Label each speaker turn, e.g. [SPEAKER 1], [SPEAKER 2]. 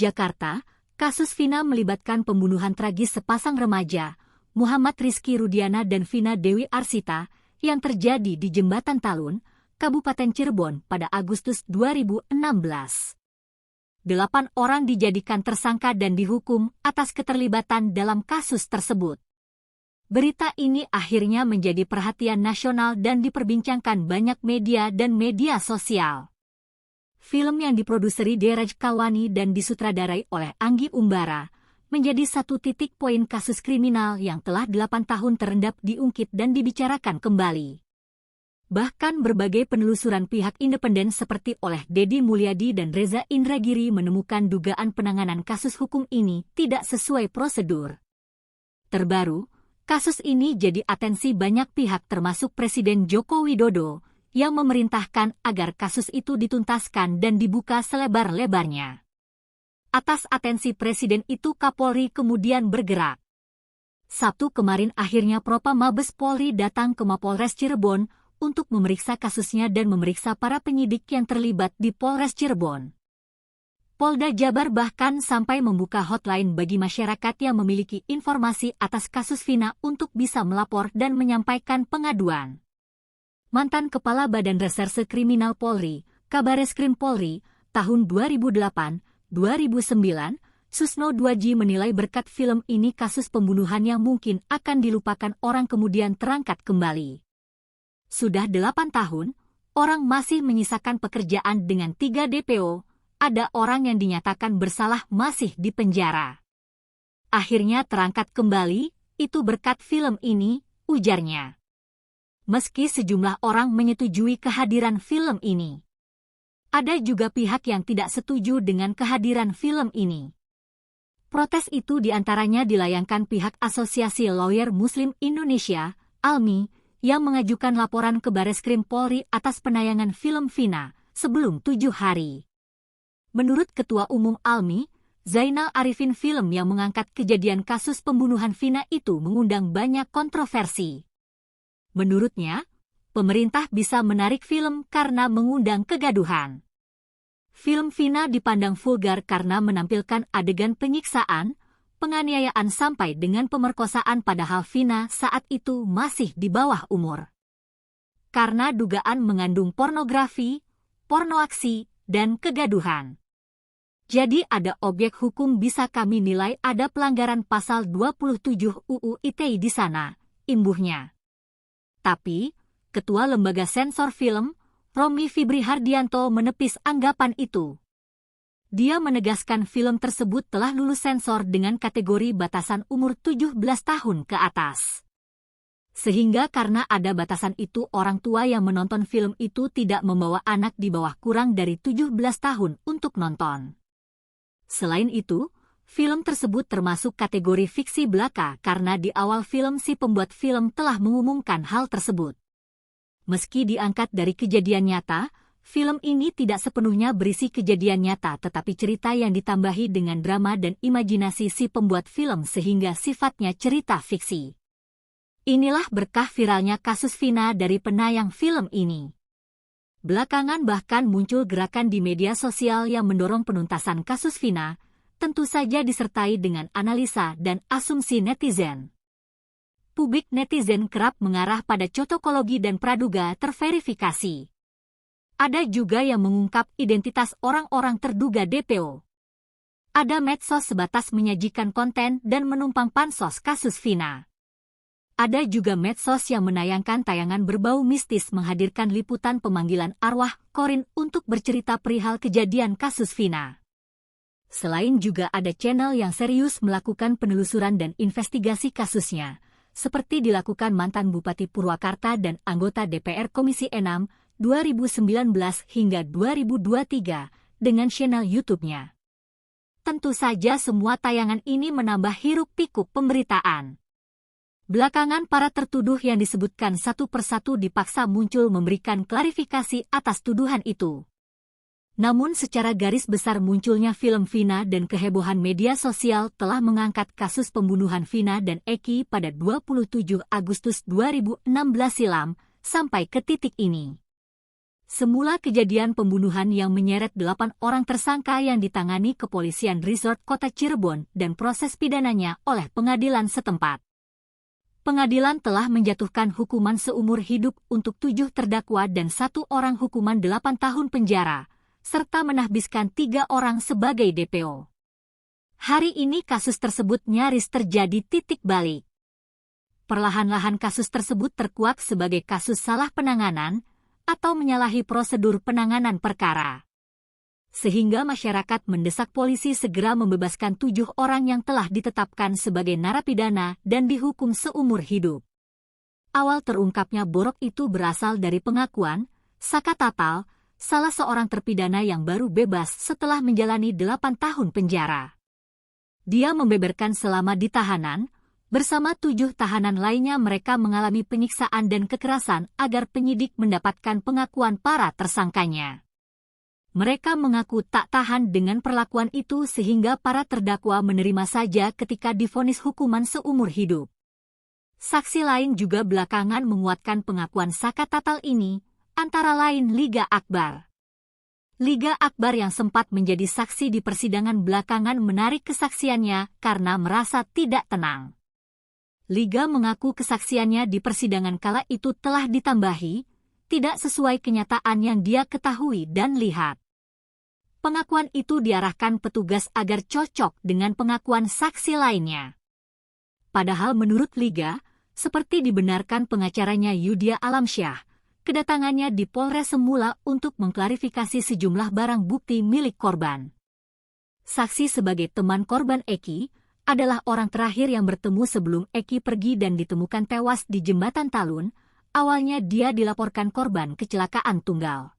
[SPEAKER 1] Jakarta, kasus Vina melibatkan pembunuhan tragis sepasang remaja, Muhammad Rizky Rudiana dan Vina Dewi Arsita, yang terjadi di Jembatan Talun, Kabupaten Cirebon pada Agustus 2016. 8 orang dijadikan tersangka dan dihukum atas keterlibatan dalam kasus tersebut. Berita ini akhirnya menjadi perhatian nasional dan diperbincangkan banyak media dan media sosial. Film yang diproduseri Deraj Kawani dan disutradarai oleh Anggi Umbara menjadi satu titik poin kasus kriminal yang telah 8 tahun terendap diungkit dan dibicarakan kembali. Bahkan berbagai penelusuran pihak independen seperti oleh Deddy Mulyadi dan Reza Indragiri menemukan dugaan penanganan kasus hukum ini tidak sesuai prosedur. Terbaru, kasus ini jadi atensi banyak pihak termasuk Presiden Joko Widodo, yang memerintahkan agar kasus itu dituntaskan dan dibuka selebar-lebarnya. Atas atensi Presiden itu Kapolri kemudian bergerak. Sabtu kemarin akhirnya Propam Mabes Polri datang ke Mapolres Cirebon untuk memeriksa kasusnya dan memeriksa para penyidik yang terlibat di Polres Cirebon. Polda Jabar bahkan sampai membuka hotline bagi masyarakat yang memiliki informasi atas kasus Vina untuk bisa melapor dan menyampaikan pengaduan. Mantan Kepala Badan Reserse Kriminal Polri, Kabareskrim Polri, tahun 2008-2009, Susno Dwaji menilai berkat film ini kasus pembunuhan yang mungkin akan dilupakan orang kemudian terangkat kembali. Sudah 8 tahun, orang masih menyisakan pekerjaan dengan 3 DPO, ada orang yang dinyatakan bersalah masih di penjara. Akhirnya terangkat kembali, itu berkat film ini, ujarnya. Meski sejumlah orang menyetujui kehadiran film ini, ada juga pihak yang tidak setuju dengan kehadiran film ini. Protes itu diantaranya dilayangkan pihak Asosiasi Lawyer Muslim Indonesia, ALMI, yang mengajukan laporan ke Bareskrim Polri atas penayangan film Vina sebelum 7 hari. Menurut Ketua Umum ALMI, Zainal Arifin, film yang mengangkat kejadian kasus pembunuhan Vina itu mengundang banyak kontroversi. Menurutnya, pemerintah bisa menarik film karena mengundang kegaduhan. Film Vina dipandang vulgar karena menampilkan adegan penyiksaan, penganiayaan sampai dengan pemerkosaan padahal Vina saat itu masih di bawah umur. Karena dugaan mengandung pornografi, porno aksi, dan kegaduhan. Jadi ada objek hukum bisa kami nilai ada pelanggaran pasal 27 UU ITE di sana, imbuhnya. Tapi, Ketua Lembaga Sensor Film, Romi Fibri Hardianto menepis anggapan itu. Dia menegaskan film tersebut telah lulus sensor dengan kategori batasan umur 17 tahun ke atas. Sehingga karena ada batasan itu orang tua yang menonton film itu tidak membawa anak di bawah kurang dari 17 tahun untuk nonton. Selain itu, film tersebut termasuk kategori fiksi belaka karena di awal film si pembuat film telah mengumumkan hal tersebut. Meski diangkat dari kejadian nyata, film ini tidak sepenuhnya berisi kejadian nyata tetapi cerita yang ditambahi dengan drama dan imajinasi si pembuat film sehingga sifatnya cerita fiksi. Inilah berkah viralnya kasus Vina dari penayang film ini. Belakangan bahkan muncul gerakan di media sosial yang mendorong penuntasan kasus Vina, tentu saja disertai dengan analisa dan asumsi netizen. Publik netizen kerap mengarah pada cocokologi dan praduga terverifikasi. Ada juga yang mengungkap identitas orang-orang terduga DPO. Ada medsos sebatas menyajikan konten dan menumpang pansos kasus Vina. Ada juga medsos yang menayangkan tayangan berbau mistis menghadirkan liputan pemanggilan arwah Korin untuk bercerita perihal kejadian kasus Vina. Selain juga ada channel yang serius melakukan penelusuran dan investigasi kasusnya, seperti dilakukan mantan Bupati Purwakarta dan anggota DPR Komisi 6 2019 hingga 2023 dengan channel YouTube-nya. Tentu saja semua tayangan ini menambah hiruk-pikuk pemberitaan. Belakangan para tertuduh yang disebutkan satu persatu dipaksa muncul memberikan klarifikasi atas tuduhan itu. Namun secara garis besar munculnya film Vina dan kehebohan media sosial telah mengangkat kasus pembunuhan Vina dan Eki pada 27 Agustus 2016 silam sampai ke titik ini. Semula kejadian pembunuhan yang menyeret 8 orang tersangka yang ditangani Kepolisian Resort Kota Cirebon dan proses pidananya oleh pengadilan setempat. Pengadilan telah menjatuhkan hukuman seumur hidup untuk 7 terdakwa dan 1 orang hukuman 8 tahun penjara, serta menahbiskan 3 orang sebagai DPO. Hari ini kasus tersebut nyaris terjadi titik balik. Perlahan-lahan kasus tersebut terkuak sebagai kasus salah penanganan atau menyalahi prosedur penanganan perkara. Sehingga masyarakat mendesak polisi segera membebaskan 7 orang yang telah ditetapkan sebagai narapidana dan dihukum seumur hidup. Awal terungkapnya borok itu berasal dari pengakuan Saka Tatal, salah seorang terpidana yang baru bebas setelah menjalani 8 tahun penjara. Dia membeberkan selama di tahanan, bersama 7 tahanan lainnya mereka mengalami penyiksaan dan kekerasan agar penyidik mendapatkan pengakuan para tersangkanya. Mereka mengaku tak tahan dengan perlakuan itu sehingga para terdakwa menerima saja ketika divonis hukuman seumur hidup. Saksi lain juga belakangan menguatkan pengakuan Saka Tatal ini, antara lain Liga Akbar. Liga Akbar yang sempat menjadi saksi di persidangan belakangan menarik kesaksiannya karena merasa tidak tenang. Liga mengaku kesaksiannya di persidangan kala itu telah ditambahi, tidak sesuai kenyataan yang dia ketahui dan lihat. Pengakuan itu diarahkan petugas agar cocok dengan pengakuan saksi lainnya. Padahal menurut Liga, seperti dibenarkan pengacaranya Yudia Alamsyah, kedatangannya di Polres semula untuk mengklarifikasi sejumlah barang bukti milik korban. Saksi sebagai teman korban Eki, adalah orang terakhir yang bertemu sebelum Eki pergi dan ditemukan tewas di Jembatan Talun. Awalnya dia dilaporkan korban kecelakaan tunggal.